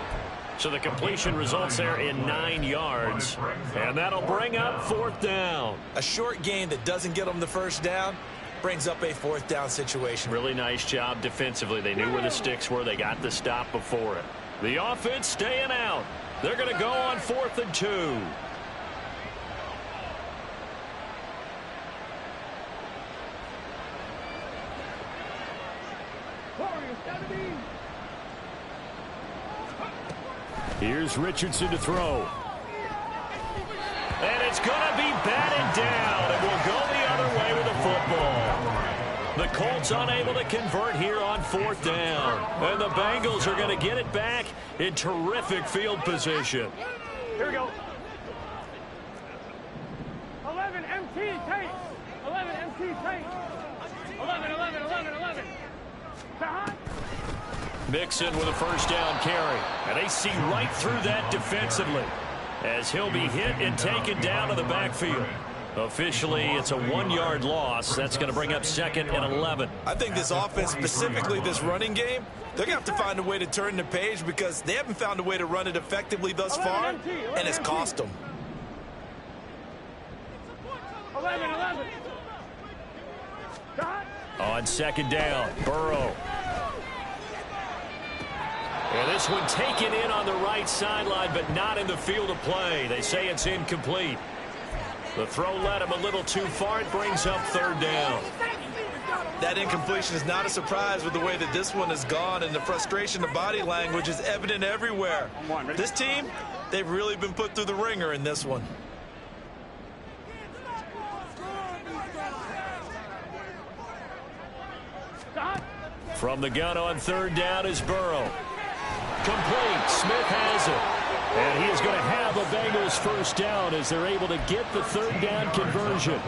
So the completion results there in 9 yards. And that'll bring up 4th down. A short gain that doesn't get them the first down brings up a 4th down situation. Really nice job defensively. They knew where the sticks were. They got the stop before it. The offense staying out. They're going to go on 4th and 2. Here's Richardson to throw. And it's going to be batted down. And will go the other way with the football. The Colts unable to convert here on 4th down. And the Bengals are going to get it back in terrific field position. Here we go. 11 MT tank. 11 MT tank. 11, 11, 11, 11. Behind. Mixon with a first down carry. And they see right through that defensively as he'll be hit and taken down to the backfield. Officially, it's a 1-yard loss. That's going to bring up 2nd and 11. I think this offense, specifically this running game, they're going to have to find a way to turn the page because they haven't found a way to run it effectively thus far, and it's cost them. 11, 11. On 2nd down, Burrow. And this one taken in on the right sideline, but not in the field of play. They say it's incomplete. The throw led him a little too far. It brings up 3rd down. That incompletion is not a surprise with the way that this one has gone, and the frustration of body language is evident everywhere. This team, they've really been put through the ringer in this one. From the gun on 3rd down is Burrow. Complete. Smith has it. And he is going to have a Bengals first down as they're able to get the third down conversion.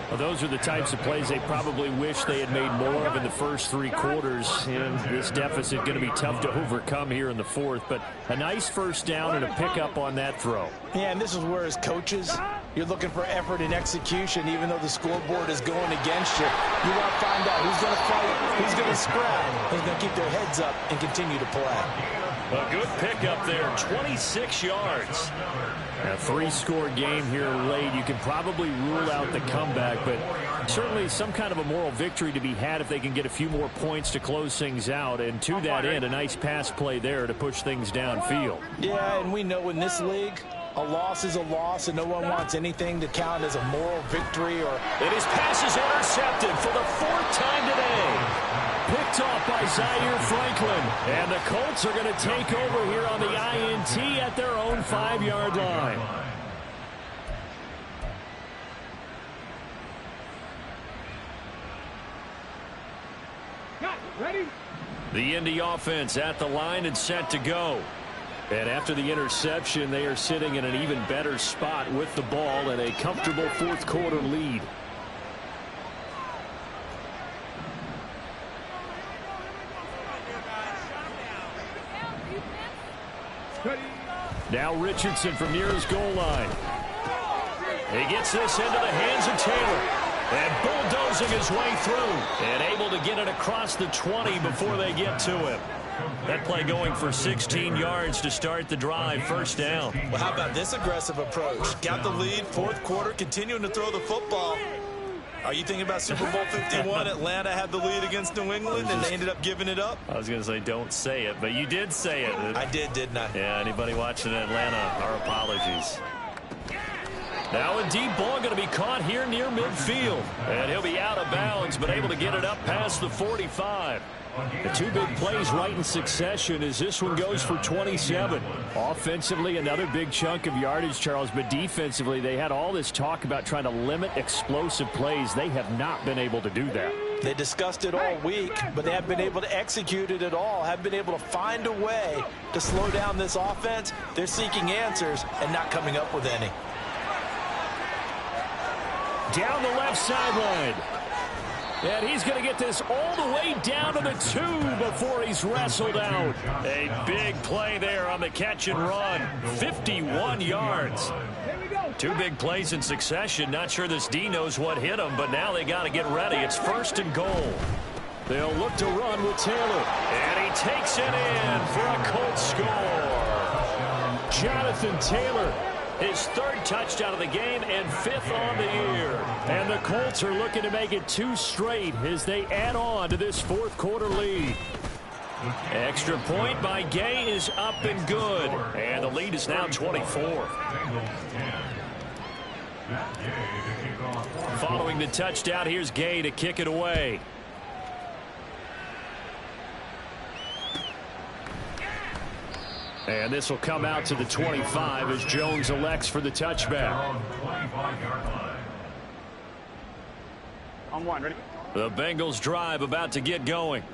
Well, those are the types of plays they probably wish they had made more of in the first three quarters. And this deficit going to be tough to overcome here in the fourth. But a nice first down and a pickup on that throw. Yeah, and this is where, as coaches, you're looking for effort and execution, even though the scoreboard is going against you. You want to find out who's going to fight, who's going to scrap, who's going to keep their heads up and continue to play. A good pickup there, 26 yards. A three-score game here late. You can probably rule out the comeback, but certainly some kind of a moral victory to be had if they can get a few more points to close things out. And to that end, a nice pass play there to push things downfield. Yeah, and we know in this league, a loss is a loss, and no one wants anything to count as a moral victory. And his pass is intercepted for the fourth time today. Picked off by Zaire Franklin. And the Colts are going to take over here on the INT at their own 5-yard line. Ready? The Indy offense at the line and set to go. And after the interception, they are sitting in an even better spot with the ball and a comfortable fourth quarter lead. Now Richardson from near his goal line. He gets this into the hands of Taylor. And bulldozing his way through. And able to get it across the 20 before they get to him. That play going for 16 yards to start the drive. First down. Well, how about this aggressive approach? Got the lead, fourth quarter, continuing to throw the football. Are you thinking about Super Bowl 51? Atlanta had the lead against New England, and they ended up giving it up? I was going to say don't say it, but you did say it. I did, didn't I? Yeah, anybody watching Atlanta, our apologies. Now a deep ball going to be caught here near midfield. And he'll be out of bounds, but able to get it up past the 45. The two big plays right in succession as this one goes for 27. Offensively, another big chunk of yardage, Charles, but defensively, they had all this talk about trying to limit explosive plays. They have not been able to do that. They discussed it all week, but they haven't been able to execute it at all, haven't been able to find a way to slow down this offense. They're seeking answers and not coming up with any. Down the left sideline. And he's going to get this all the way down to the 2 before he's wrestled out. A big play there on the catch and run. 51 yards. Two big plays in succession. Not sure this D knows what hit him, but now they got to get ready. It's first and goal. They'll look to run with Taylor. And he takes it in for a Colts score. Jonathan Taylor. His third touchdown of the game and 5th on the year. And the Colts are looking to make it 2 straight as they add on to this fourth quarter lead. Extra point by Gay is up and good. And the lead is now 24. Following the touchdown, here's Gay to kick it away. And this will come out to the 25 as Jones elects for the touchback. On one, ready? The Bengals drive about to get going.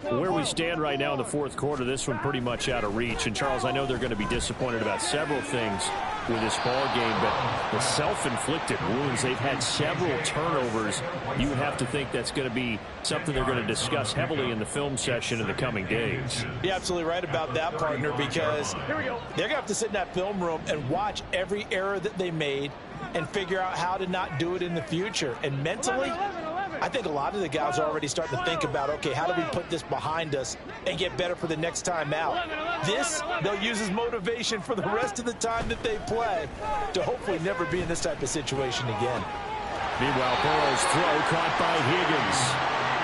Where we stand right now in the fourth quarter, this one pretty much out of reach. And, Charles, I know they're going to be disappointed about several things with this ball game, but the self-inflicted wounds, they've had several turnovers. You would have to think that's going to be something they're going to discuss heavily in the film session in the coming days. You're absolutely right about that, partner, because they're going to have to sit in that film room and watch every error that they made and figure out how to not do it in the future. And mentally, I think a lot of the guys are already starting to think about, okay, how do we put this behind us and get better for the next time out? This, they'll use as motivation for the rest of the time that they play to hopefully never be in this type of situation again. Meanwhile, Burrow's throw caught by Higgins.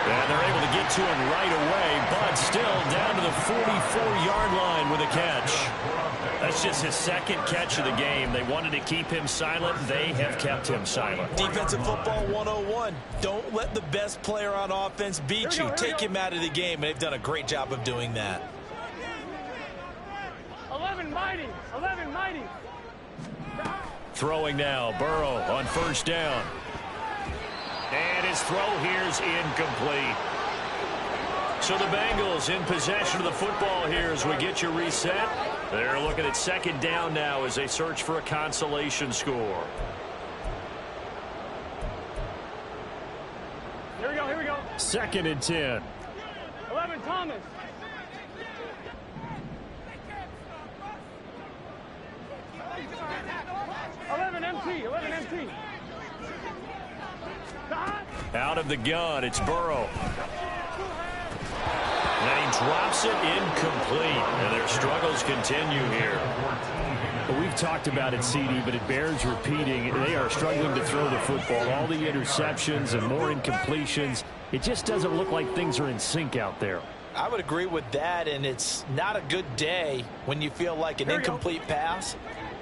And they're able to get to him right away, but still down to the 44-yard line with a catch. That's just his second catch of the game. They wanted to keep him silent. They have kept him silent. Defensive football 101. Don't let the best player on offense beat you. Take him out of the game, and they've done a great job of doing that. 11 mighty. 11 mighty. Throwing now, Burrow on first down. And his throw here's incomplete. So the Bengals in possession of the football here as we get you reset. They're looking at second down now as they search for a consolation score. Here we go, here we go. 2nd and 10. 11, Thomas. MT. Out of the gun, it's Burrow. And he drops it incomplete. And their struggles continue here. Well, we've talked about it, CD, but it bears repeating. They are struggling to throw the football. All the interceptions and more incompletions. It just doesn't look like things are in sync out there. I would agree with that, and it's not a good day when you feel like an incomplete pass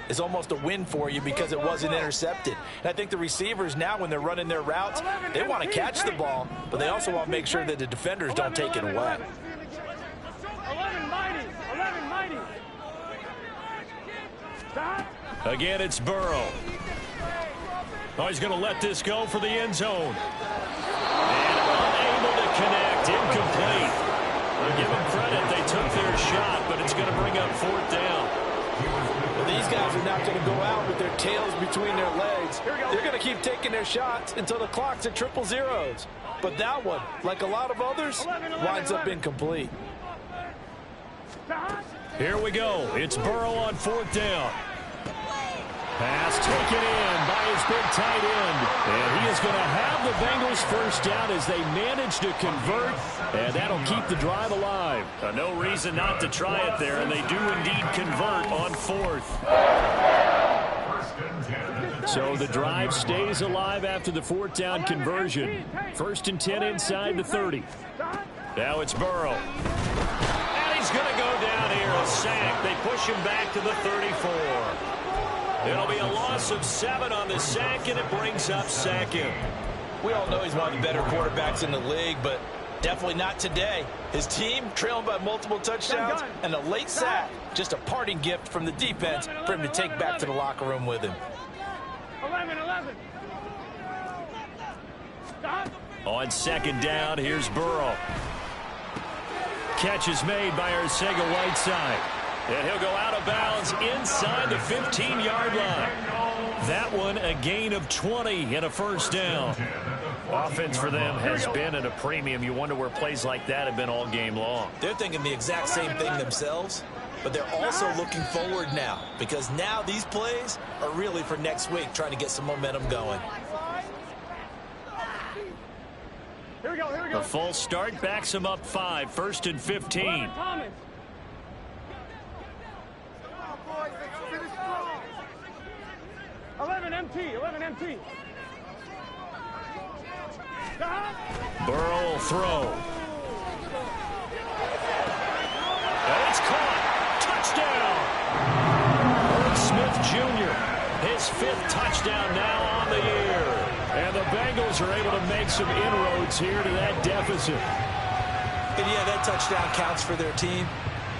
is almost a win for you because it wasn't intercepted. And I think the receivers now, when they're running their routes, they want to catch the ball, but they also want to make sure that the defenders don't take it away. 11 mighty. Again, it's Burrow. Oh, he's going to let this go for the end zone. And unable to connect. Incomplete. I'll give them credit. They took their shot, but it's going to bring up 4th down. Well, these guys are not going to go out with their tails between their legs. They're going to keep taking their shots until the clock's at 000. But that one, like a lot of others, winds up incomplete. Here we go. It's Burrow on 4th down. Pass taken in by his big tight end. And he is going to have the Bengals 1st down as they manage to convert. And that'll keep the drive alive. No reason not to try it there. And they do indeed convert on 4th. So the drive stays alive after the 4th down conversion. 1st and 10 inside the 30. Now it's Burrow. And he's going to go down here. A sack. They push him back to the 34. It'll be a loss of 7 on the sack, and it brings up 2nd. We all know he's one of the better quarterbacks in the league, but definitely not today. His team trailing by multiple touchdowns, and a late sack, just a parting gift from the defense for him to take back to the locker room with him. 11. On 2nd down, here's Burrow. Catch is made by Arcega-Whiteside. And he'll go out of bounds inside the 15-yard line. That one, a gain of 20 and a 1st down. Offense for them has been at a premium. You wonder where plays like that have been all game long. They're thinking the exact same thing themselves, but they're also looking forward now because now these plays are really for next week, trying to get some momentum going. Here we go. The false start backs him up 5, 1st and 15. Thomas. 11 MT. Burrow will throw. And it's caught. Touchdown. Smith Jr. His 5th touchdown now on the year. And the Bengals are able to make some inroads here to that deficit. And yeah, that touchdown counts for their team,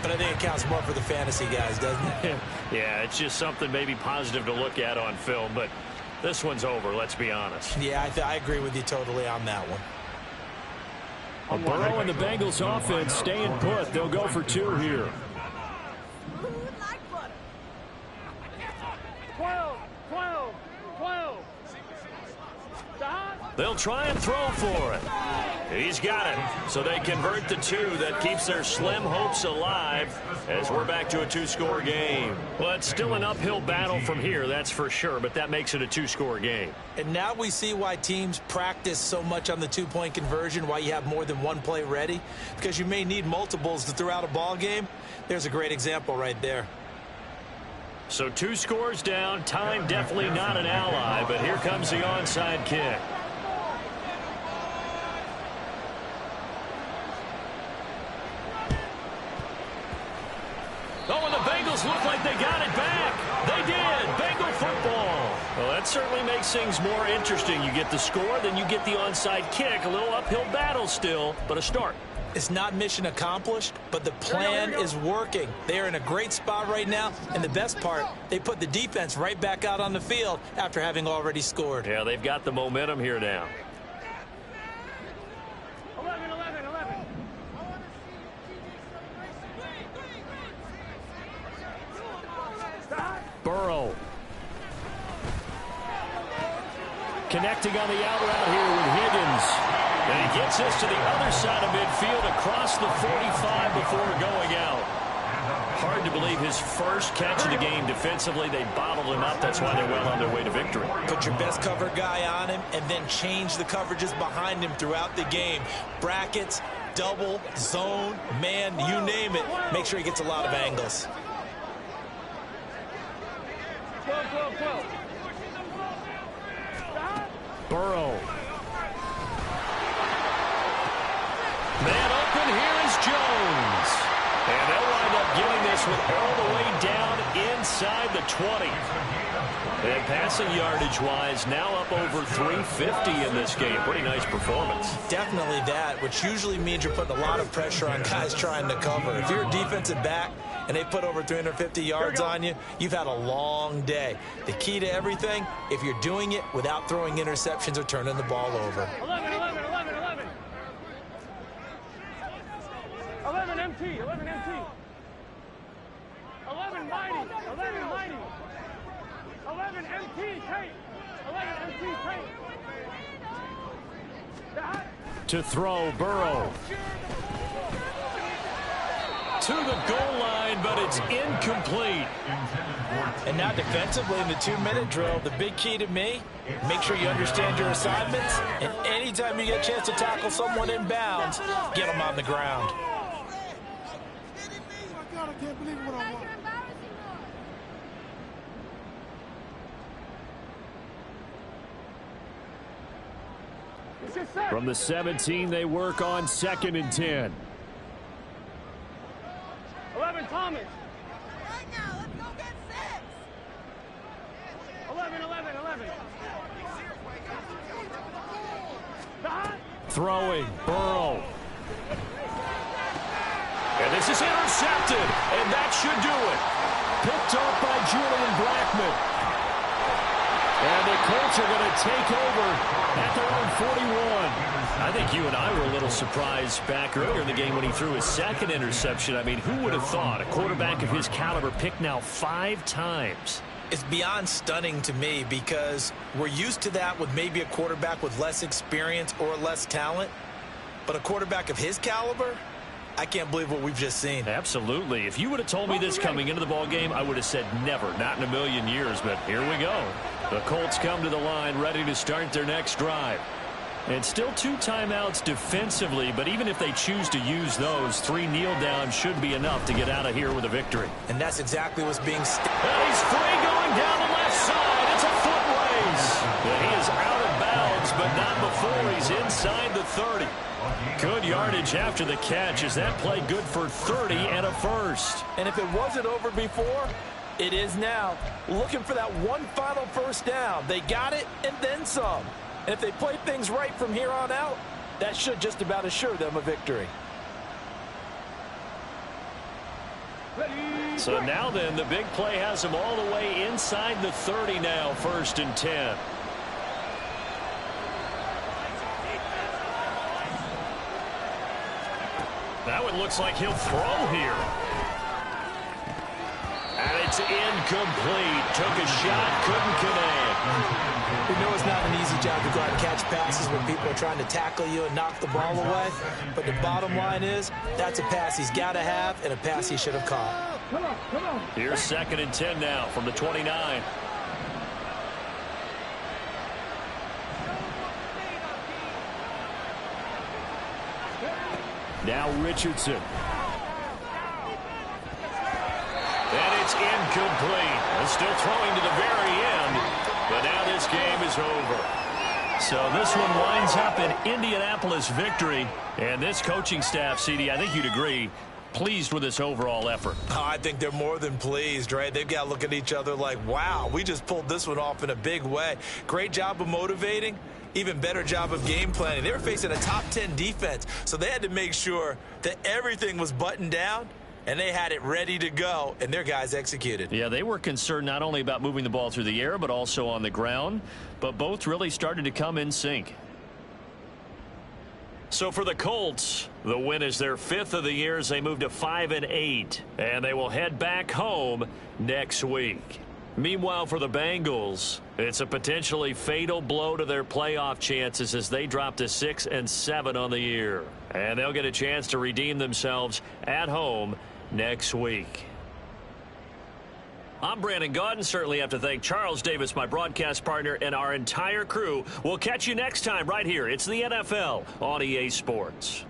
but I think it counts more for the fantasy guys, doesn't it? Yeah, it's just something maybe positive to look at on film, but this one's over, let's be honest. Yeah, I agree with you totally on that one. Burrow and the Bengals offense staying put. They'll go for 2 here. 12. They'll try and throw for it. He's got it. So they convert the 2. That keeps their slim hopes alive as we're back to a 2-score game. Well, it's still an uphill battle from here, that's for sure, but that makes it a 2-score game. And now we see why teams practice so much on the 2-point conversion, why you have more than one play ready, because you may need multiples to throw out a ball game. There's a great example right there. So 2 scores down, time definitely not an ally, but here comes the onside kick. Oh, and the Bengals look like they got it back. They did. Bengal football. Well, that certainly makes things more interesting. You get the score, then you get the onside kick. A little uphill battle still, but a start. It's not mission accomplished, but the plan is working. They are in a great spot right now, and the best part, they put the defense right back out on the field after having already scored. Yeah, they've got the momentum here now. 11. 11. Burrow. Connecting on the out route here with Higgins. And he gets this to the other side of midfield across the 45 before going out. Hard to believe his first catch of the game defensively. They bottled him up. That's why they're well on their way to victory. Put your best cover guy on him and then change the coverages behind him throughout the game. Brackets, double, zone, man, you name it. Make sure he gets a lot of angles. Burrow. Man open, here is Jones. And they'll wind up getting this one all the way down inside the 20. And passing yardage-wise, now up over 350 in this game. Pretty nice performance. Definitely that, which usually means you're putting a lot of pressure on guys trying to cover. If you're a defensive back and they put over 350 yards on you, you've had a long day. The key to everything, if you're doing it without throwing interceptions or turning the ball over. 11, 11, 11, 11. 11 MT, 11 MT. 11 mighty, 11 mighty. 11 MT tape. 11 MT tape. To throw, Burrow. To the goal line, but it's incomplete. And now defensively in the 2-minute drill, the big key to me, make sure you understand your assignments, and anytime you get a chance to tackle someone in bounds, get them on the ground. I can't believe what I want. From the 17, they work on 2nd and 10. 11 Thomas. Right now, let's go get 6. 11, 11, 11. Throwing, Burrow. And this is intercepted, and that should do it. Picked off by Julian Blackmon. And the Colts are going to take over at their own 41. I think you and I were a little surprised back earlier in the game when he threw his 2nd interception. I mean, who would have thought a quarterback of his caliber picked now 5 times? It's beyond stunning to me because we're used to that with maybe a quarterback with less experience or less talent. But a quarterback of his caliber, I can't believe what we've just seen. Absolutely. If you would have told me this coming into the ball game, I would have said never, not in a million years. But here we go. The Colts come to the line ready to start their next drive. And still 2 timeouts defensively, but even if they choose to use those, 3 kneel downs should be enough to get out of here with a victory. And that's exactly what's being And he's free going down the left side. It's a foot race. And he is out of bounds, but not before he's inside the 30. Good yardage after the catch as that play good for 30 and a first. And if it wasn't over before, it is now. Looking for that one final first down. They got it and then some. And if they play things right from here on out, that should just about assure them a victory. So now then, the big play has them all the way inside the 30 now, 1st and 10. Now it looks like he'll throw here. And it's incomplete. Took a shot, couldn't connect. We know it's not an easy job to go out and catch passes when people are trying to tackle you and knock the ball away. But the bottom line is, that's a pass he's got to have and a pass he should have caught. Come on, come on. Here's 2nd and 10 now from the 29. Now Richardson. And it's incomplete. And still throwing to the very end. But now this game is over. So this one winds up an Indianapolis victory. And this coaching staff, CD, I think you'd agree, pleased with this overall effort. Oh, I think they're more than pleased, right? They've got to look at each other like, wow, we just pulled this one off in a big way. Great job of motivating. Even better job of game planning. They were facing a top 10 defense, so they had to make sure that everything was buttoned down, and they had it ready to go, and their guys executed. Yeah, they were concerned not only about moving the ball through the air, but also on the ground, but both really started to come in sync. So for the Colts, the win is their 5th of the year as they move to 5-8, and they will head back home next week. Meanwhile, for the Bengals, it's a potentially fatal blow to their playoff chances as they drop to 6-7 on the year. And they'll get a chance to redeem themselves at home next week. I'm Brandon Gaudin. Certainly have to thank Charles Davis, my broadcast partner, and our entire crew. We'll catch you next time right here. It's the NFL on EA Sports.